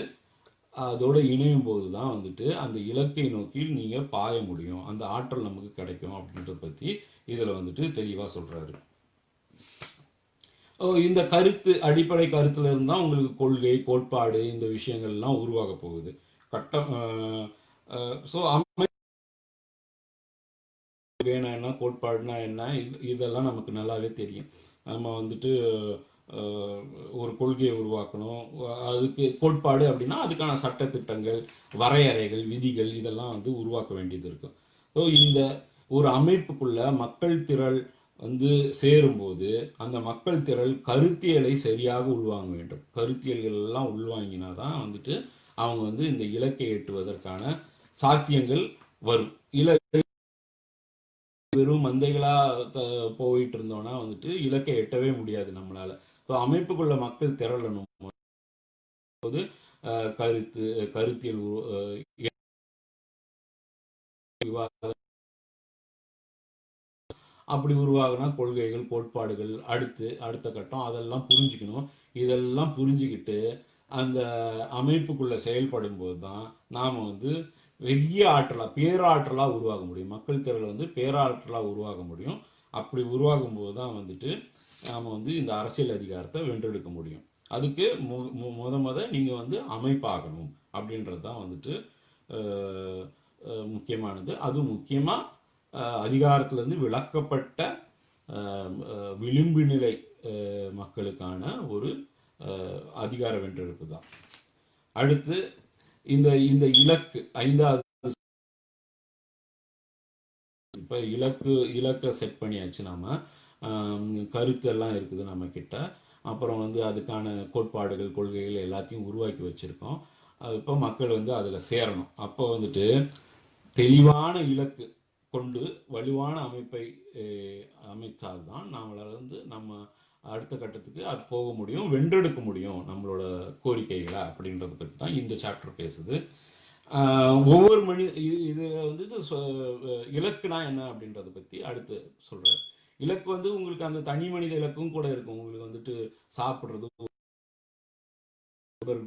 அதோட இணையும் போது தான் வந்துட்டு அந்த இலக்கை நோக்கி நீங்கள் பாய முடியும், அந்த ஆற்றல் நமக்கு கிடைக்கும் அப்படின்றத பற்றி இதில் வந்துட்டு தெளிவாக சொல்கிறாரு. இந்த கருத்து, அடிப்படை கருத்துல இருந்தால் உங்களுக்கு கொள்கை, கோட்பாடு, இந்த விஷயங்கள்லாம் உருவாக போகுது. கட்டம் ஸோ வேணும் என்ன, கோட்பாடுனா என்ன, இதெல்லாம் நமக்கு நல்லாவே தெரியும். நம்ம வந்துட்டு ஒரு கொள்கையை உருவாக்கணும், அதுக்கு கோட்பாடு அப்படின்னா அதுக்கான சட்டத்திட்டங்கள், வரையறைகள், விதிகள் இதெல்லாம் வந்து உருவாக்க வேண்டியது இருக்கும். ஸோ இந்த ஒரு அமைப்புக்குள்ள மக்கள் திரள் வந்து சேரும்போது அந்த மக்கள் திரள் கருத்தியலை சரியாக உள்வாங்க வேண்டும். கருத்தியல்கள் எல்லாம் உள்வாங்கினா தான் வந்துட்டு அவங்க வந்து இந்த இலக்கை எட்டுவதற்கான சாத்தியங்கள் வரும். வெறும் மந்தைகளா போயிட்டு இருந்தோம்னா வந்துட்டு இலக்கை எட்டவே முடியாது நம்மளால. ஸோ அமைப்புக்குள்ள மக்கள் திரளணும் போது கருத்தியல் விவாதம் அப்படி உருவாகினா கொள்கைகள், கோட்பாடுகள், அடுத்த கட்டம் அதெல்லாம் புரிஞ்சுக்கணும். இதெல்லாம் புரிஞ்சுக்கிட்டு அந்த அமைப்புக்குள்ள செயல்படும் போது தான் நாம் வந்து பெரிய ஆற்றலாக, பேராற்றலாக உருவாக முடியும். மக்கள் திரள் வந்து பேராற்றலாக உருவாக முடியும். அப்படி உருவாகும் போது தான் வந்துட்டு நாம் வந்து இந்த அரசியல் அதிகாரத்தை வென்றெடுக்க முடியும். அதுக்கு முத நீங்கள் வந்து அமைப்பாகணும் அப்படின்றது தான் வந்துட்டு முக்கியமானது. அதுவும் முக்கியமாக அதிகாரத்திலிருந்து விலக்கப்பட்ட விளிம்பு நிலை மக்களுக்கான ஒரு அதிகார வென்றெடுப்பு தான். அடுத்து இந்த இந்த இலக்கு 5வது, இப்போ இலக்கை செட் பண்ணியாச்சு. நாம கருத்து எல்லாம் இருக்குது நம்ம கிட்ட. அப்புறம் வந்து அதுக்கான கோட்பாடுகள், கொள்கைகள் எல்லாத்தையும் உருவாக்கி வச்சிருக்கோம். இப்போ மக்கள் வந்து அதில் சேரணும். அப்போ வந்துட்டு தெளிவான இலக்கு கொண்டு வலுவான அமைப்பை அமைத்தால்தான் நம்மளால் வந்து நம்ம அடுத்த கட்டத்துக்கு அது போக முடியும், வென்றெடுக்க முடியும் நம்மளோட கோரிக்கைகளை அப்படின்றத பற்றி தான் இந்த சாப்டர் பேசுது. ஒவ்வொரு இது வந்துட்டு இலக்குனா என்ன அப்படின்றத பற்றி அடுத்து சொல்கிறார். இலக்கு வந்து உங்களுக்கு அந்த தனி மனித இலக்கும் கூட இருக்கும். உங்களுக்கு வந்துட்டு சாப்பிட்றது,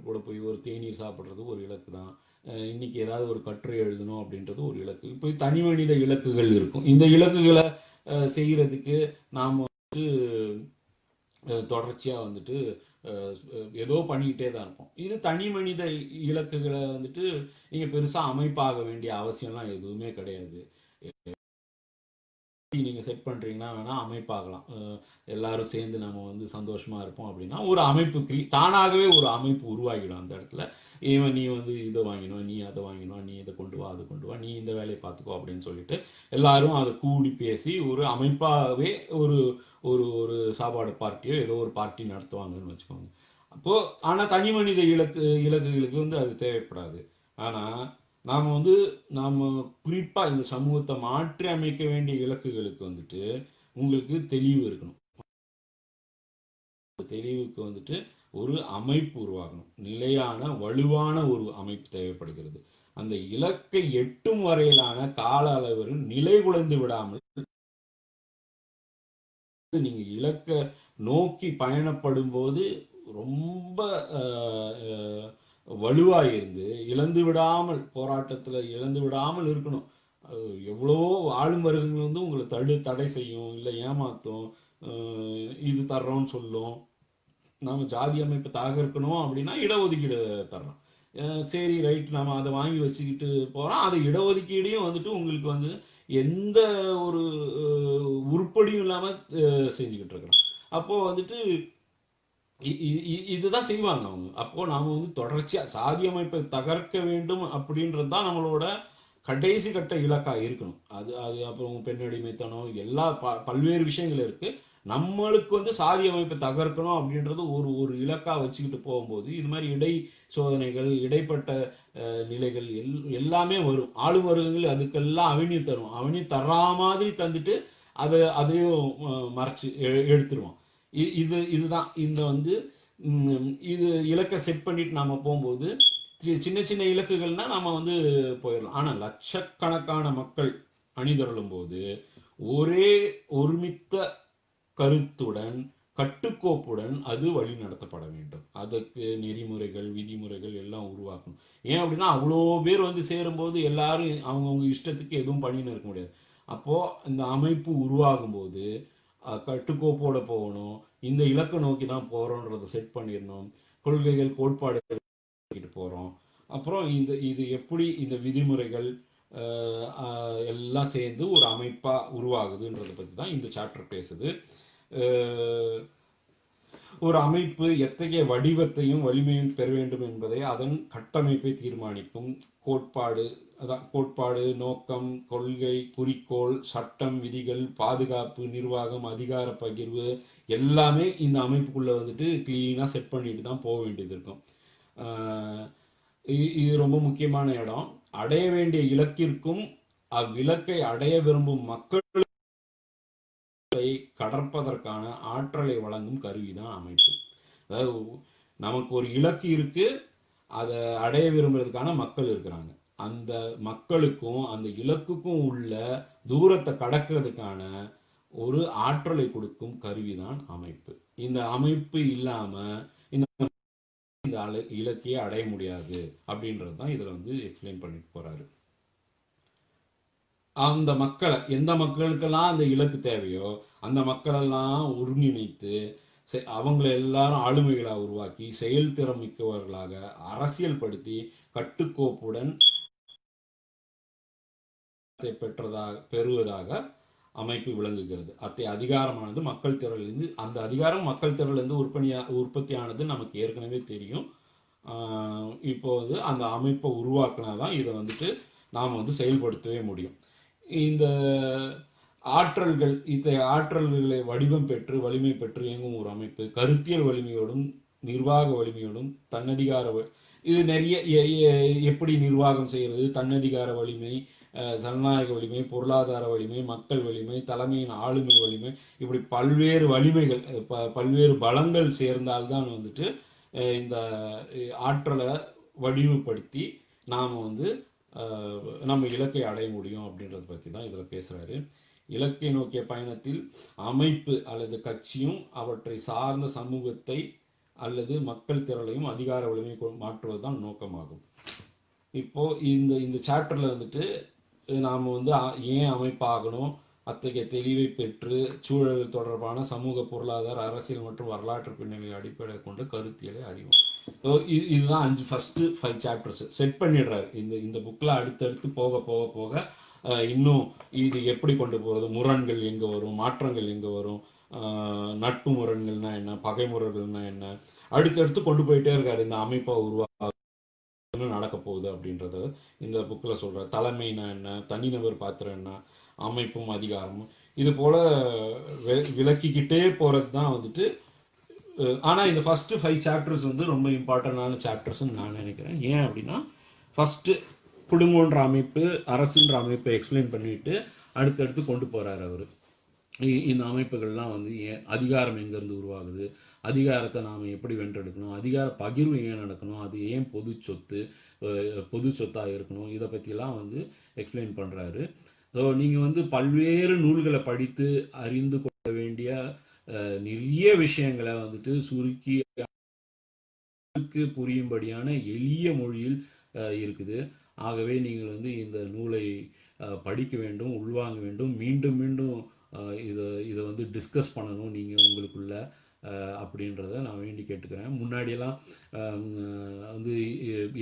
கூட போய் ஒரு தேநீர் சாப்பிட்றது ஒரு இலக்கு தான். இன்னைக்கு ஏதாவது ஒரு கட்டுரை எழுதணும் அப்படின்றது ஒரு இலக்கு. இப்போ தனி மனித இலக்குகள் இருக்கும். இந்த இலக்குகளை செய்கிறதுக்கு நாம் வந்துட்டு தொடர்ச்சியாக வந்துட்டு ஏதோ பண்ணிக்கிட்டே தான் இருப்போம். இது தனி மனித இலக்குகளை வந்துட்டு நீங்கள் பெருசாக அமைப்பாக வேண்டிய அவசியம்லாம் எதுவுமே கிடையாது. நீங்கள் செட் பண்ணுறீங்கன்னா வேணால் அமைப்பாகலாம். எல்லாரும் சேர்ந்து நம்ம வந்து சந்தோஷமாக இருப்போம் அப்படின்னா ஒரு அமைப்பு தானாகவே ஒரு அமைப்பு உருவாகிடும் அந்த இடத்துல. நீ வந்து இதை வாங்கினோம், நீ அதை வாங்கினோம், நீ இதை கொண்டு வா, அதை கொண்டு வா, நீ இந்த வேலையை பார்த்துக்கோ அப்படின்னு சொல்லிட்டு எல்லாரும் அதை கூடி பேசி ஒரு அமைப்பாகவே ஒரு ஒரு ஒரு சாப்பாடு பார்ட்டியோ ஏதோ ஒரு பார்ட்டி நடத்துவாங்கன்னு வச்சுக்கோங்க. அப்போது ஆனால் தனி மனித இலக்குகளுக்கு வந்து அது தேவைப்படாது. ஆனால் நாம் வந்து குறிப்பாக இந்த சமூகத்தை மாற்றி அமைக்க வேண்டிய இலக்குகளுக்கு வந்துட்டு உங்களுக்கு தெளிவு இருக்கணும். தெளிவுக்கு வந்துட்டு ஒரு அமைப்பு உருவாகணும். நிலையான வலுவான ஒரு அமைப்பு தேவைப்படுகிறது. அந்த இலக்கை எட்டும் வரையிலான கால அளவில் நிலை குலைந்து விடாமல் நீங்க இலக்க நோக்கி பயணப்படும் போது ரொம்ப வலுவாக இருந்து இழந்து விடாமல், போராட்டத்தில் இழந்து விடாமல் இருக்கணும். எவ்வளவோ ஆளும் வர்க்கங்கள் வந்து உங்களை தடை செய்யும், இல்லை ஏமாற்றும், இது தர்றோம்னு சொல்லும். நம்ம ஜாதி அமைப்பு தகர்க்கணும் அப்படின்னா இடஒதுக்கீடு தர்றோம். சரி ரைட், நம்ம அதை வாங்கி வச்சுக்கிட்டு போகிறோம். அதை இடஒதுக்கீடையும் வந்துட்டு உங்களுக்கு வந்து எந்த ஒரு உருப்படியும் இல்லாமல் செஞ்சுக்கிட்டு இருக்கிறோம். அப்போது வந்துட்டு இதுதான் செய்வாங்க அவங்க. அப்போது நாம் வந்து தொடர்ச்சியாக சாதி அமைப்பை தகர்க்க வேண்டும் அப்படின்றது தான் நம்மளோட கடைசி கட்ட இலக்காக இருக்கணும். அது அது அப்புறம் பெண்ணடிமைத்தனம் எல்லா பல்வேறு விஷயங்கள் இருக்குது. நம்மளுக்கு வந்து சாதி அமைப்பை தகர்க்கணும் அப்படின்றது ஒரு ஒரு இலக்காக வச்சுக்கிட்டு போகும்போது இது மாதிரி இடை சோதனைகள், இடைப்பட்ட நிலைகள் எல்லாமே வரும். ஆளும் வர்க்கங்கள் அதுக்கெல்லாம் அவனியும் தரும். அவனியும் தர்றா மாதிரி தந்துட்டு அதையும் மறைச்சு எடுத்துருவான். இதுதான் இந்த வந்து இது இலக்கை செட் பண்ணிட்டு நாம போகும்போது சின்ன சின்ன இலக்குகள்னா நம்ம வந்து போயிடலாம். ஆனால் லட்சக்கணக்கான மக்கள் அணிதிரளும் போது ஒரே ஒருமித்த கருத்துடன் கட்டுக்கோப்புடன் அது வழி நடத்தப்பட வேண்டும். அதற்கு நெறிமுறைகள், விதிமுறைகள் எல்லாம் உருவாக்கணும். ஏன் அப்படின்னா அவ்வளோ பேர் வந்து சேரும்போது எல்லாரும் அவங்கவுங்க இஷ்டத்துக்கு எதுவும் பண்ணின்னு இருக்க முடியாது. அப்போது இந்த அமைப்பு உருவாகும் போது கட்டுக்கோப்போட போகணும். இந்த இலக்கை நோக்கி தான் போகிறோன்றதை செட் பண்ணிடணும். கொள்கைகள், கோட்பாடுகள் போகிறோம். அப்புறம் இது எப்படி இந்த விதிமுறைகள் எல்லாம் சேர்ந்து ஒரு அமைப்பாக உருவாகுதுன்றதை பற்றி தான் இந்த சாப்டர் பேசுது. ஒரு அமைப்பு எத்தகைய வடிவத்தையும் வலிமையும் பெற வேண்டும் என்பதை அதன் கட்டமைப்பை தீர்மானிக்கும். கோட்பாடு, நோக்கம், கொள்கை, குறிக்கோள், சட்டம், விதிகள், பாதுகாப்பு, நிர்வாகம், அதிகார பகிர்வு எல்லாமே இந்த அமைப்புக்குள்ளே வந்துட்டு கிளீனாக செட் பண்ணிட்டு தான் போக வேண்டியது இருக்கும். இது ரொம்ப முக்கியமான இடம். அடைய வேண்டிய இலக்கிற்கும் அவ்விலக்கை அடைய விரும்பும் மக்கள் கடற்பதற்கான ஆற்றலை வழங்கும் கருவிதான் அமைப்பு. அதாவது நமக்கு ஒரு இலக்கு இருக்கு, அதை அடைய விரும்புறதுக்கான மக்கள் இருக்கிறாங்க. அந்த மக்களுக்கும் அந்த இலக்குக்கும் உள்ள தூரத்தை கடக்கிறதுக்கான ஒரு ஆற்றலை கொடுக்கும் கருவிதான் அமைப்பு. இந்த அமைப்பு இல்லாம இந்த இலக்கையே அடைய முடியாது அப்படின்றது தான் இதில் வந்து எக்ஸ்பிளைன் பண்ணிட்டு போறாரு. அந்த மக்களை எந்த மக்களுக்கெல்லாம் அந்த இலக்கு தேவையோ அந்த மக்களெல்லாம் ஒருங்கிணைத்து அவங்களை எல்லாரும் ஆளுமைகளாக உருவாக்கி செயல்திறன் மிக்கவர்களாக அரசியல் படுத்தி கட்டுக்கோப்புடன் பெறுவதாக அமைப்பு விளங்குகிறது. அத்தகைய அதிகாரமானது மக்கள் திரளிலிருந்து, அந்த அதிகாரம் மக்கள் திரளிலிருந்து உற்பத்தியானது நமக்கு ஏற்கனவே தெரியும். இப்போ வந்து அந்த அமைப்பை உருவாக்கினா தான் இதை வந்துட்டு நாம் வந்து செயல்படுத்தவே முடியும். இந்த ஆற்றல்கள், இத்தகைய ஆற்றல்களை வடிவம் பெற்று வலிமை பெற்று இயங்கும் ஒரு அமைப்பு கருத்தியல் வலிமையோடும் நிர்வாக வலிமையோடும் தன்னதிகார இது நிறைய எப்படி நிர்வாகம் செய்கிறது, தன்னதிகார வலிமை, ஜனநாயக வலிமை, பொருளாதார வலிமை, மக்கள் வலிமை, தலைமையின் ஆளுமை வலிமை, இப்படி பல்வேறு வலிமைகள் பல்வேறு பலங்கள் சேர்ந்தால்தான் வந்துட்டு இந்த ஆற்றலை வடிவுபடுத்தி நாம் வந்து நம்ம இலக்கை அடைய முடியும் அப்படின்றத பற்றி தான் இதில் பேசுகிறாரு. இலக்கை நோக்கிய பயணத்தில் அமைப்பு அல்லது கட்சியும் அவற்றை சார்ந்த சமூகத்தை அல்லது மக்கள் திரளையும் அதிகார வலிமை மாற்றுவது தான் நோக்கமாகும். இப்போது இந்த சாப்டரில் வந்துட்டு நாம் வந்து ஏன் அமைப்பாகணும், அத்தகைய தெளிவை பெற்று சூழல் தொடர்பான சமூக, பொருளாதார, அரசியல் மற்றும் வரலாற்று பின்னணியை அடிப்படை கொண்டு கருத்தியலை அறிவோம். ஸோ இதுதான் ஃபஸ்ட்டு 5 சாப்டர்ஸ் செட் பண்ணிடுறாரு. இந்த புக்கில் அடுத்தடுத்து போக போக போக இன்னும் இது எப்படி கொண்டு போகிறது, முரண்கள் எங்கே வரும், மாற்றங்கள் எங்கே வரும், நட்பு முரண்கள்னா என்ன, பகை முரண்கள்னா என்ன, அடுத்தடுத்து கொண்டு போயிட்டே இருக்காரு. இந்த அமைப்பை உருவாக நடக்க போகுது அப்படின்றத இந்த புக்கில் சொல்கிறார். தலைமைனா என்ன, தனிநபர் பாத்திரம் என்ன, அமைப்பும் அதிகாரமும், இது போல் விளக்கிக்கிட்டே போகிறது தான் வந்துட்டு. ஆனால் இந்த ஃபஸ்ட்டு 5 சாப்டர்ஸ் வந்து ரொம்ப இம்பார்ட்டண்டான சாப்டர்ஸ்ன்னு நான் நினைக்கிறேன். ஏன் அப்படின்னா ஃபஸ்ட்டு குடும்பன்ற அமைப்பு, அரசுன்ற அமைப்பை எக்ஸ்பிளைன் பண்ணிவிட்டு அடுத்தடுத்து கொண்டு போகிறார் அவர். இந்த அமைப்புகள்லாம் வந்து அதிகாரம் எங்கேருந்து உருவாகுது, அதிகாரத்தை நாம் எப்படி வென்றெடுக்கணும், அதிகார பகிர்வு ஏன் நடக்கணும், அது ஏன் பொது சொத்தாக இருக்கணும், இதை பற்றிலாம் வந்து எக்ஸ்பிளைன் பண்ணுறாரு. ஸோ நீங்கள் வந்து பல்வேறு நூல்களை படித்து அறிந்து கொள்ள வேண்டிய நிறைய விஷயங்களை வந்துட்டு சுருக்கி புரியும்படியான எளிய மொழியில் இருக்குது. ஆகவே நீங்கள் வந்து இந்த நூலை படிக்க வேண்டும், உள்வாங்க வேண்டும், மீண்டும் மீண்டும் இதை வந்து டிஸ்கஸ் பண்ணணும் நீங்கள் உங்களுக்குள்ள அப்படின்றத நான் வேண்டி கேட்டுக்கிறேன். முன்னாடியெல்லாம் வந்து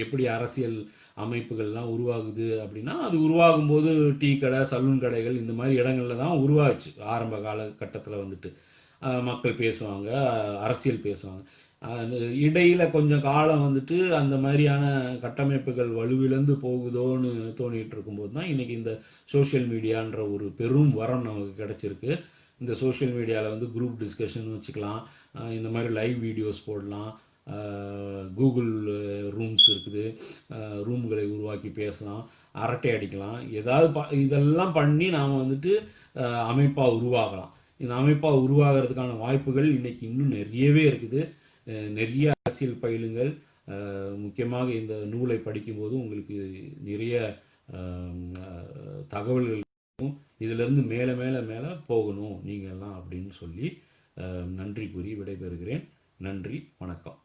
எப்படி அரசியல் அமைப்புகள்லாம் உருவாகுது அப்படின்னா, அது உருவாகும்போது டீ கடை, சலூன் கடைகள் இந்த மாதிரி இடங்கள்ல தான் உருவாச்சு. ஆரம்ப காலகட்டத்தில் வந்துட்டு மக்கள் பேசுவாங்க, அரசியல் பேசுவாங்க. இடையில கொஞ்சம் காலம் வந்துட்டு அந்த மாதிரியான கட்டமைப்புகள் வலுவிழந்து போகுதோன்னு தோணிட்டு இருக்கும்போது தான் இன்னைக்கு இந்த சோஷியல் மீடியான்ற ஒரு பெரும் வரம் நமக்கு கிடைச்சிருக்கு. இந்த சோஷியல் மீடியாவில் வந்து குரூப் டிஸ்கஷன் வச்சுக்கலாம், இந்த மாதிரி லைவ் வீடியோஸ் போடலாம், கூகுள் ரூம்ஸ் இருக்குது, ரூம்களை உருவாக்கி பேசலாம், அரட்டை அடிக்கலாம், ஏதாவது இதெல்லாம் பண்ணி நாம் வந்துட்டு அமைப்பாக உருவாகலாம். இந்த அமைப்பாக உருவாகிறதுக்கான வாய்ப்புகள் இன்னைக்கு இன்னும் நிறையவே இருக்குது. நிறைய அரசியல் பயிலுங்கள். முக்கியமாக இந்த நூலை படிக்கும்போது உங்களுக்கு நிறைய தகவல்கள் இதிலிருந்து மேலே மேலே மேலே போகணும் நீங்கள்லாம் அப்படின்னு சொல்லி நன்றி கூறி விடைபெறுகிறேன். நன்றி, வணக்கம்.